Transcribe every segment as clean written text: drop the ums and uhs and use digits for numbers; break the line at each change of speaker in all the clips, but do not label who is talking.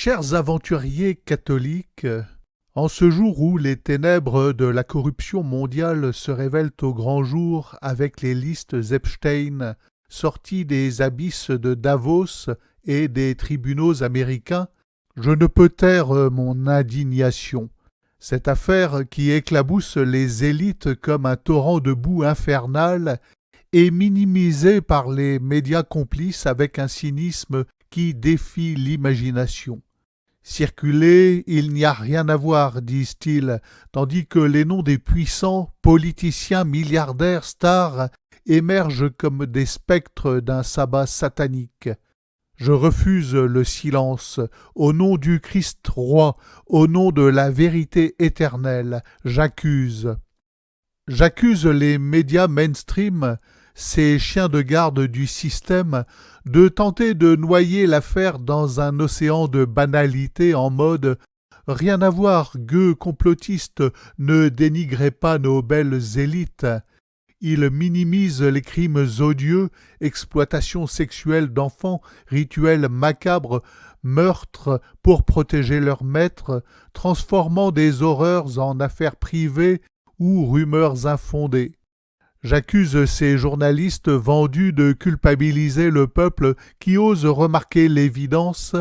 Chers aventuriers catholiques, en ce jour où les ténèbres de la corruption mondiale se révèlent au grand jour avec les listes Epstein sorties des abysses de Davos et des tribunaux américains, je ne peux taire mon indignation. Cette affaire qui éclabousse les élites comme un torrent de boue infernale est minimisée par les médias complices avec un cynisme qui défie l'imagination. Circuler, il n'y a rien à voir, disent-ils, tandis que les noms des puissants, politiciens, milliardaires, stars émergent comme des spectres d'un sabbat satanique. Je refuse le silence, au nom du Christ roi, au nom de la vérité éternelle, j'accuse. J'accuse les médias mainstream, ces chiens de garde du système, de tenter de noyer l'affaire dans un océan de banalité en mode « Rien à voir, gueux complotistes, ne dénigrez pas nos belles élites ». Ils minimisent les crimes odieux, exploitation sexuelle d'enfants, rituels macabres, meurtres pour protéger leurs maîtres, transformant des horreurs en affaires privées ou rumeurs infondées. J'accuse ces journalistes vendus de culpabiliser le peuple qui ose remarquer l'évidence.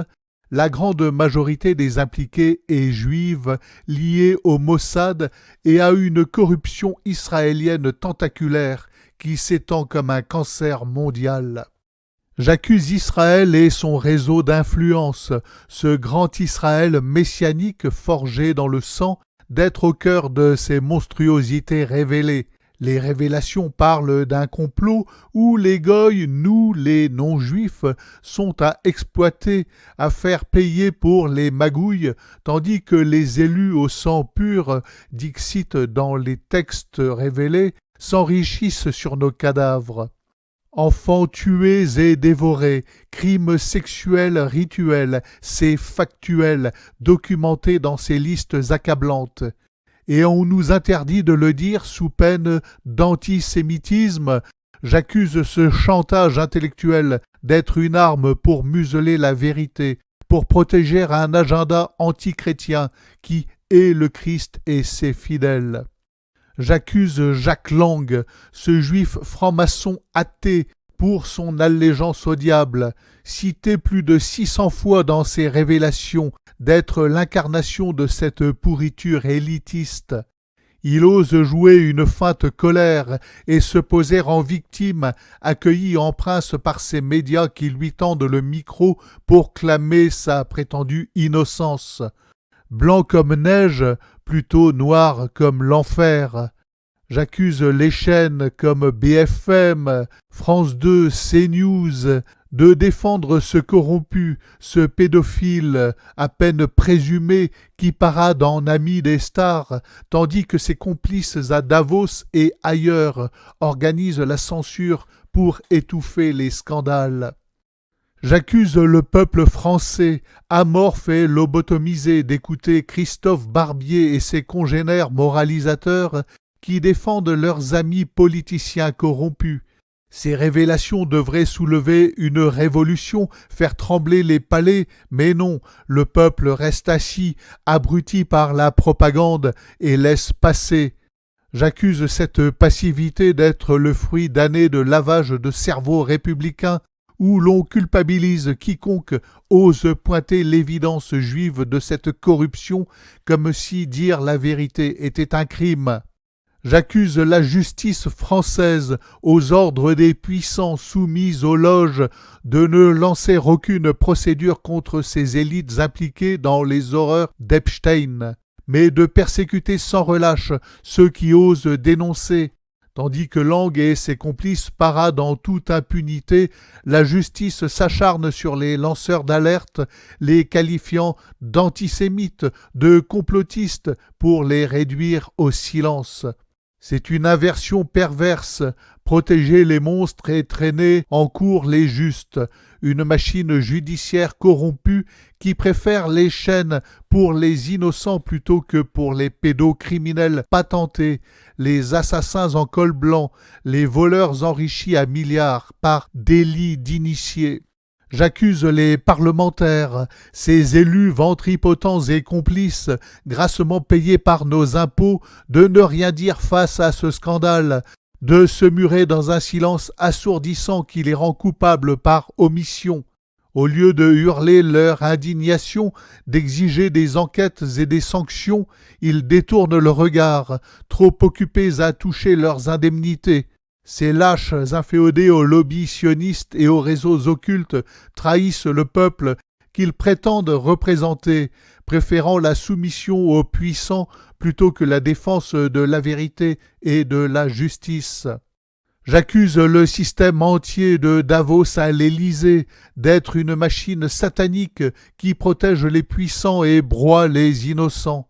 La grande majorité des impliqués est juive, liée au Mossad et à une corruption israélienne tentaculaire qui s'étend comme un cancer mondial. J'accuse Israël et son réseau d'influence, ce grand Israël messianique forgé dans le sang, d'être au cœur de ces monstruosités révélées. Les révélations parlent d'un complot où les goïs, nous les non-juifs, sont à exploiter, à faire payer pour les magouilles, tandis que les élus au sang pur, dixit dans les textes révélés, s'enrichissent sur nos cadavres. Enfants tués et dévorés, crimes sexuels rituels, c'est factuel, documenté dans ces listes accablantes. Et on nous interdit de le dire sous peine d'antisémitisme. J'accuse ce chantage intellectuel d'être une arme pour museler la vérité, pour protéger un agenda antichrétien qui hait le Christ et ses fidèles. J'accuse Jack Lang, ce juif franc-maçon athée, pour son allégeance au diable, cité plus de 600 fois dans ses révélations, d'être l'incarnation de cette pourriture élitiste. Il ose jouer une feinte colère et se poser en victime, accueilli en prince par ces médias qui lui tendent le micro pour clamer sa prétendue innocence. Blanc comme neige, plutôt noir comme l'enfer. J'accuse les chaînes comme BFM, France 2, CNews, de défendre ce corrompu, ce pédophile à peine présumé qui parade en ami des stars, tandis que ses complices à Davos et ailleurs organisent la censure pour étouffer les scandales. J'accuse le peuple français, amorphe et lobotomisé, d'écouter Christophe Barbier et ses congénères moralisateurs qui défendent leurs amis politiciens corrompus. Ces révélations devraient soulever une révolution, faire trembler les palais, mais non, le peuple reste assis, abruti par la propagande, et laisse passer. J'accuse cette passivité d'être le fruit d'années de lavage de cerveau républicain, où l'on culpabilise quiconque ose pointer l'évidence juive de cette corruption, comme si dire la vérité était un crime. J'accuse la justice française, aux ordres des puissants soumis aux loges, de ne lancer aucune procédure contre ces élites impliquées dans les horreurs d'Epstein, mais de persécuter sans relâche ceux qui osent dénoncer. Tandis que Lang et ses complices paradent en toute impunité, la justice s'acharne sur les lanceurs d'alerte, les qualifiant d'antisémites, de complotistes, pour les réduire au silence. C'est une inversion perverse, protéger les monstres et traîner en cour les justes, une machine judiciaire corrompue qui préfère les chaînes pour les innocents plutôt que pour les pédocriminels patentés, les assassins en col blanc, les voleurs enrichis à milliards par délit d'initiés. J'accuse les parlementaires, ces élus ventripotents et complices, grassement payés par nos impôts, de ne rien dire face à ce scandale, de se murer dans un silence assourdissant qui les rend coupables par omission. Au lieu de hurler leur indignation, d'exiger des enquêtes et des sanctions, ils détournent le regard, trop occupés à toucher leurs indemnités. Ces lâches inféodés aux lobbies sionistes et aux réseaux occultes trahissent le peuple qu'ils prétendent représenter, préférant la soumission aux puissants plutôt que la défense de la vérité et de la justice. J'accuse le système entier de Davos à l'Élysée d'être une machine satanique qui protège les puissants et broie les innocents.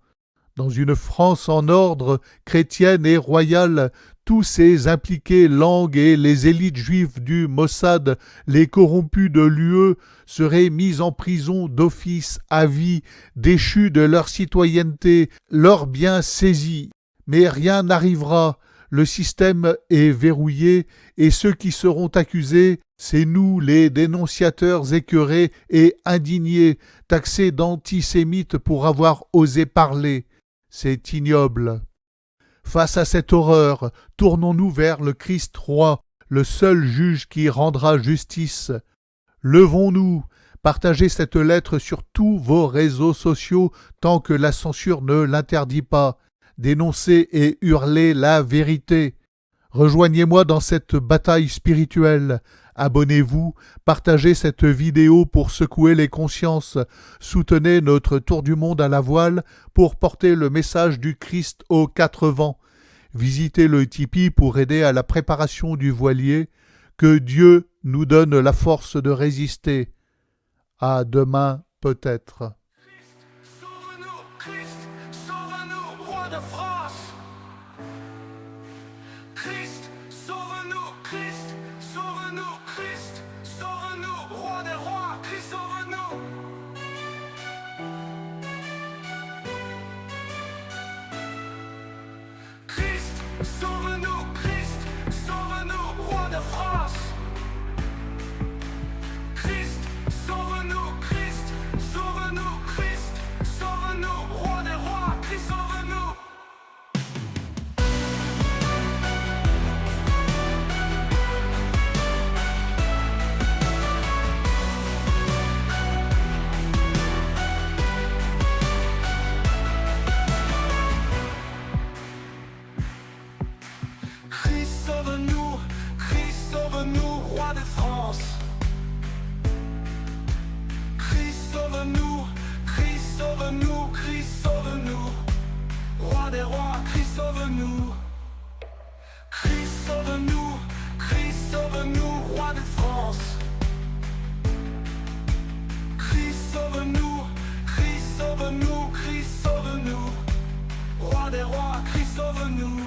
Dans une France en ordre, chrétienne et royale, tous ces impliqués langues et les élites juives du Mossad, les corrompus de l'UE, seraient mis en prison d'office à vie, déchus de leur citoyenneté, leurs biens saisis. Mais rien n'arrivera. Le système est verrouillé et ceux qui seront accusés, c'est nous, les dénonciateurs écœurés et indignés, taxés d'antisémites pour avoir osé parler. C'est ignoble. Face à cette horreur, tournons-nous vers le Christ roi, le seul juge qui rendra justice. Levons-nous, partagez cette lettre sur tous vos réseaux sociaux tant que la censure ne l'interdit pas. Dénoncez et hurlez la vérité. Rejoignez-moi dans cette bataille spirituelle. Abonnez-vous, partagez cette vidéo pour secouer les consciences. Soutenez notre tour du monde à la voile pour porter le message du Christ aux quatre vents. Visitez le Tipeee pour aider à la préparation du voilier. Que Dieu nous donne la force de résister. À demain peut-être.
Christ, sauve-nous, Christ, sauve-nous, Christ, sauve-nous, roi des rois, Christ, sauve-nous. Christ, sauve-nous, Christ, sauve-nous, roi de France. Christ, sauve-nous, Christ, sauve-nous, Christ, sauve-nous, roi des rois, Christ, sauve-nous. Christ, sauve-nous, Christ, sauve-nous, roi de France. Christ, sauve-nous, Christ, sauve-nous, Christ, sauve-nous, roi des rois, Christ, sauve-nous. Christ, sauve-nous, Christ, sauve-nous, roi de France. Christ, sauve-nous, Christ, sauve-nous, Christ, sauve-nous, roi des rois, Christ, sauve-nous.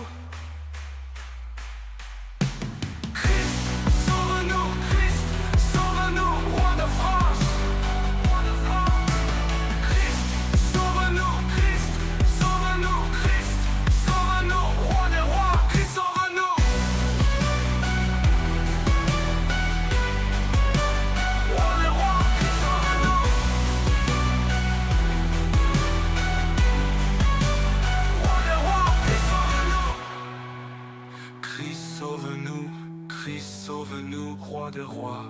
Christ, sauve-nous, roi des rois.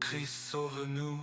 Christ, sauve-nous.